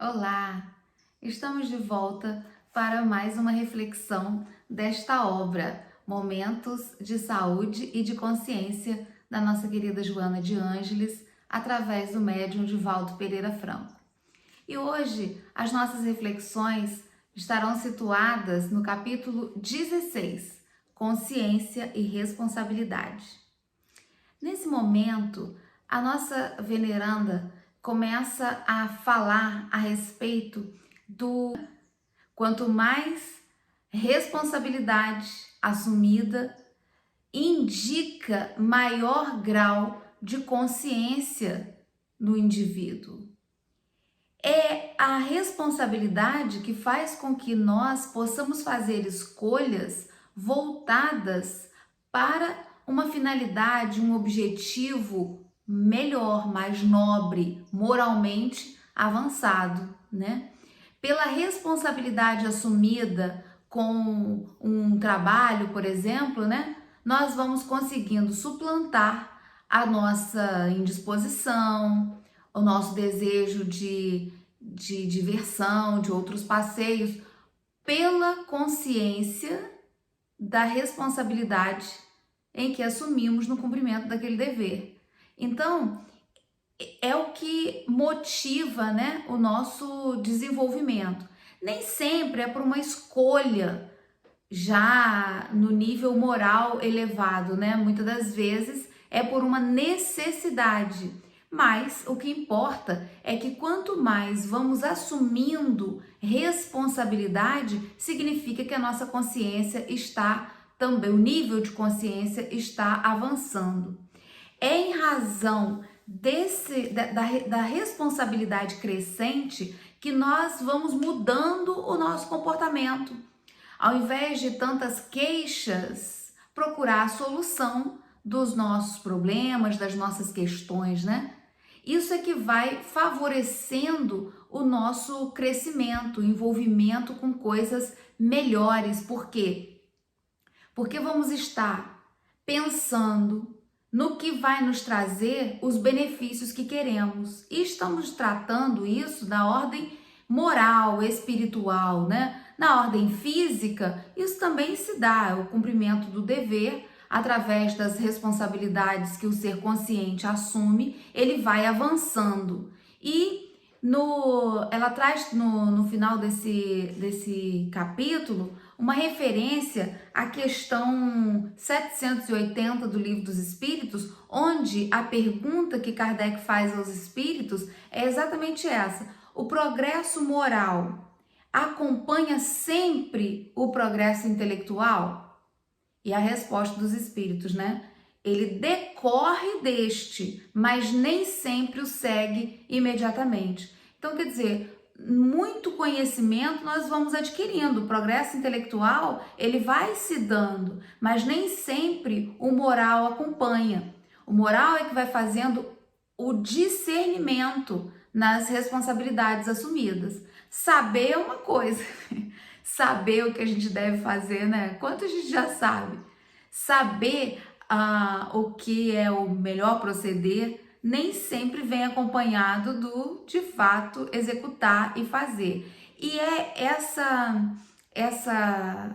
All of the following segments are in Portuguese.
Olá! Estamos de volta para mais uma reflexão desta obra, Momentos de Saúde e de Consciência, da nossa querida Joana de Ângeles, através do médium Divaldo Pereira Franco. E hoje as nossas reflexões estarão situadas no capítulo 16, Consciência e Responsabilidade. Nesse momento, a nossa veneranda começa a falar a respeito do quanto mais responsabilidade assumida indica maior grau de consciência no indivíduo. É a responsabilidade que faz com que nós possamos fazer escolhas voltadas para uma finalidade, um objetivo melhor, mais nobre, moralmente avançado, né? Pela responsabilidade assumida com um trabalho, por exemplo, né? Nós vamos conseguindo suplantar a nossa indisposição, o nosso desejo de diversão, de outros passeios, pela consciência da responsabilidade em que assumimos no cumprimento daquele dever. Então, é o que motiva, né, o nosso desenvolvimento. Nem sempre é por uma escolha já no nível moral elevado, né? Muitas das vezes é por uma necessidade. Mas o que importa é que quanto mais vamos assumindo responsabilidade, significa que a nossa consciência está também, o nível de consciência está avançando. É em razão da responsabilidade crescente que nós vamos mudando o nosso comportamento. Ao invés de tantas queixas, procurar a solução dos nossos problemas, das nossas questões, né? Isso é que vai favorecendo o nosso crescimento, envolvimento com coisas melhores. Por quê? Porque vamos estar pensando no que vai nos trazer os benefícios que queremos. E estamos tratando isso da ordem moral, espiritual, né? Na ordem física, isso também se dá, é o cumprimento do dever através das responsabilidades que o ser consciente assume, ele vai avançando. E ela traz no final desse capítulo uma referência à questão 780 do Livro dos Espíritos, onde a pergunta que Kardec faz aos espíritos é exatamente essa: o progresso moral acompanha sempre o progresso intelectual? E a resposta dos espíritos, né? Ele decorre deste, mas nem sempre o segue imediatamente. Então, quer dizer, muito conhecimento nós vamos adquirindo, o progresso intelectual ele vai se dando, mas nem sempre o moral acompanha. O moral é que vai fazendo o discernimento nas responsabilidades assumidas. Saber é uma coisa, saber o que a gente deve fazer, né? Quanto a gente já sabe. Saber o que é o melhor proceder nem sempre vem acompanhado do, de fato, executar e fazer. E é essa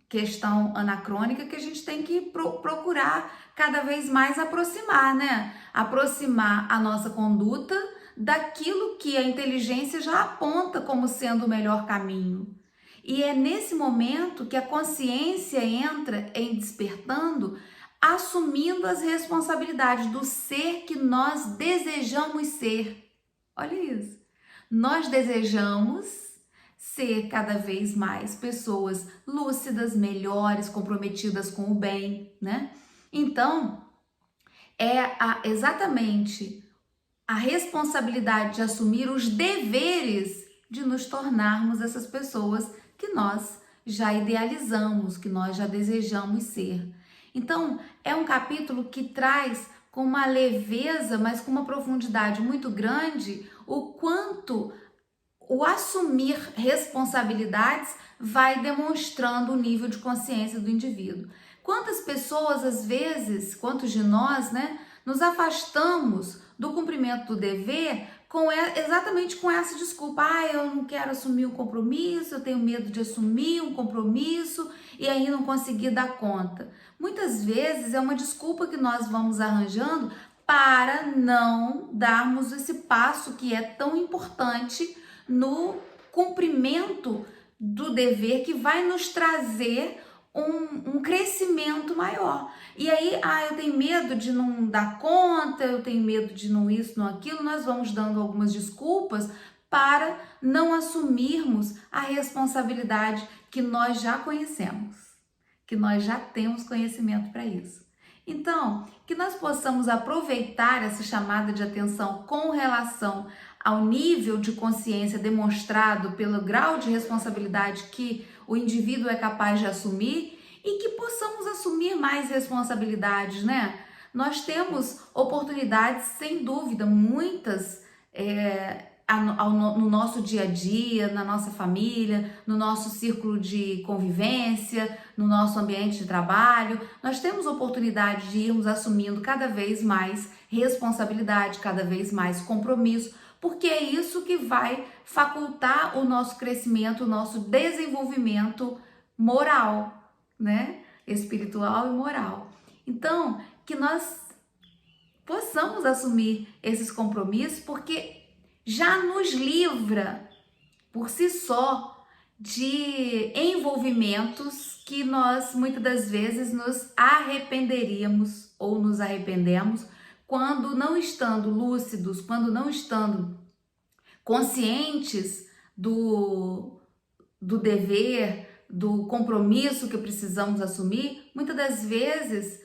questão anacrônica que a gente tem que procurar cada vez mais aproximar, né? Aproximar a nossa conduta daquilo que a inteligência já aponta como sendo o melhor caminho. E é nesse momento que a consciência entra em despertando, assumindo as responsabilidades do ser que nós desejamos ser. Olha isso. Nós desejamos ser cada vez mais pessoas lúcidas, melhores, comprometidas com o bem, né? Então, é exatamente a responsabilidade de assumir os deveres de nos tornarmos essas pessoas que nós já idealizamos, que nós já desejamos ser. Então, é um capítulo que traz com uma leveza, mas com uma profundidade muito grande, o quanto o assumir responsabilidades vai demonstrando o nível de consciência do indivíduo. Quantas pessoas, às vezes, quantos de nós, né, Nos afastamos do cumprimento do dever exatamente com essa desculpa. Eu não quero assumir um compromisso, eu tenho medo de assumir um compromisso e aí não conseguir dar conta. Muitas vezes é uma desculpa que nós vamos arranjando para não darmos esse passo que é tão importante no cumprimento do dever, que vai nos trazer um crescimento maior. E aí, eu tenho medo de não dar conta, eu tenho medo de não isso, não aquilo. Nós vamos dando algumas desculpas para não assumirmos a responsabilidade que nós já conhecemos, que nós já temos conhecimento para isso. Então, que nós possamos aproveitar essa chamada de atenção com relação ao nível de consciência demonstrado pelo grau de responsabilidade que o indivíduo é capaz de assumir e que possamos assumir mais responsabilidades, né? Nós temos oportunidades, sem dúvida, muitas no nosso dia a dia, na nossa família, no nosso círculo de convivência, no nosso ambiente de trabalho. Nós temos oportunidade de irmos assumindo cada vez mais responsabilidade, cada vez mais compromisso, porque é isso que vai facultar o nosso crescimento, o nosso desenvolvimento moral, né? Espiritual e moral. Então, que nós possamos assumir esses compromissos, porque já nos livra por si só de envolvimentos que nós muitas das vezes nos arrependeríamos ou nos arrependemos quando não estando lúcidos, quando não estando conscientes do dever, do compromisso que precisamos assumir. Muitas das vezes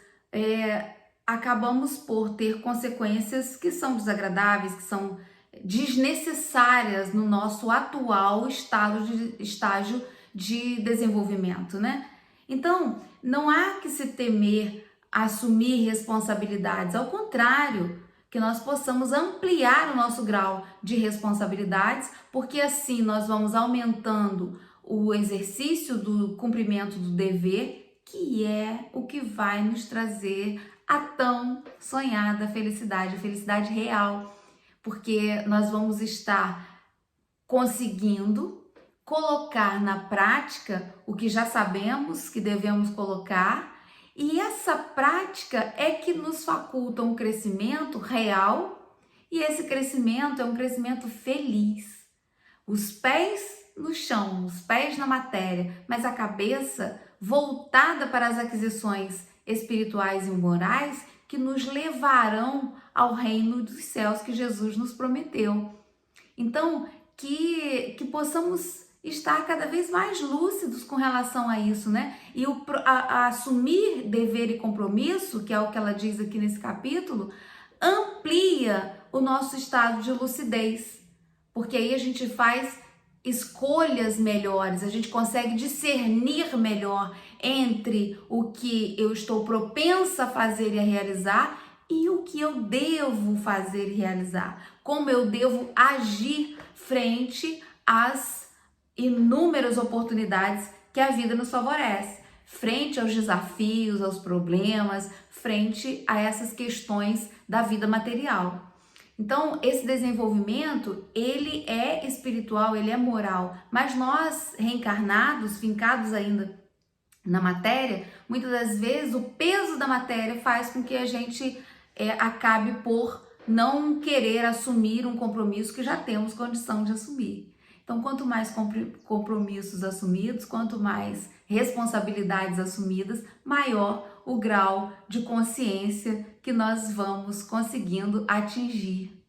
acabamos por ter consequências que são desagradáveis, que são desnecessárias no nosso atual estágio de desenvolvimento, né? Então, não há que se temer assumir responsabilidades, ao contrário, que nós possamos ampliar o nosso grau de responsabilidades, porque assim nós vamos aumentando o exercício do cumprimento do dever, que é o que vai nos trazer a tão sonhada felicidade, a felicidade real, porque nós vamos estar conseguindo colocar na prática o que já sabemos que devemos colocar, e essa prática é que nos faculta um crescimento real, e esse crescimento é um crescimento feliz. Os pés no chão, os pés na matéria, mas a cabeça voltada para as aquisições espirituais e morais que nos levarão ao reino dos céus que Jesus nos prometeu. Então, que possamos estar cada vez mais lúcidos com relação a isso, né? E assumir dever e compromisso, que é o que ela diz aqui nesse capítulo, amplia o nosso estado de lucidez, porque aí a gente faz escolhas melhores, a gente consegue discernir melhor entre o que eu estou propensa a fazer e a realizar e o que eu devo fazer e realizar, como eu devo agir frente às inúmeras oportunidades que a vida nos favorece, frente aos desafios, aos problemas, frente a essas questões da vida material. Então, esse desenvolvimento, ele é espiritual, ele é moral, mas nós, reencarnados, fincados ainda na matéria, muitas das vezes o peso da matéria faz com que a gente acabe por não querer assumir um compromisso que já temos condição de assumir. Então, quanto mais compromissos assumidos, quanto mais responsabilidades assumidas, maior o grau de consciência que nós vamos conseguindo atingir.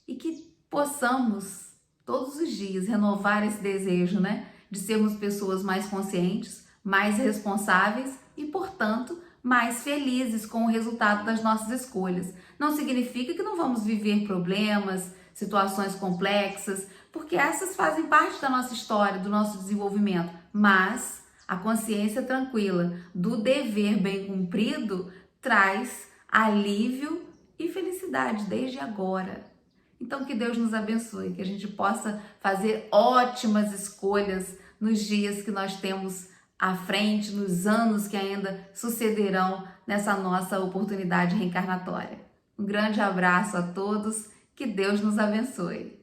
E que possamos, todos os dias, renovar esse desejo, né? De sermos pessoas mais conscientes, mais responsáveis e, portanto, mais felizes com o resultado das nossas escolhas. Não significa que não vamos viver problemas, situações complexas, porque essas fazem parte da nossa história, do nosso desenvolvimento, mas a consciência tranquila do dever bem cumprido traz alívio e felicidade desde agora. Então, que Deus nos abençoe, que a gente possa fazer ótimas escolhas nos dias que nós temos à frente, nos anos que ainda sucederão nessa nossa oportunidade reencarnatória. Um grande abraço a todos, que Deus nos abençoe.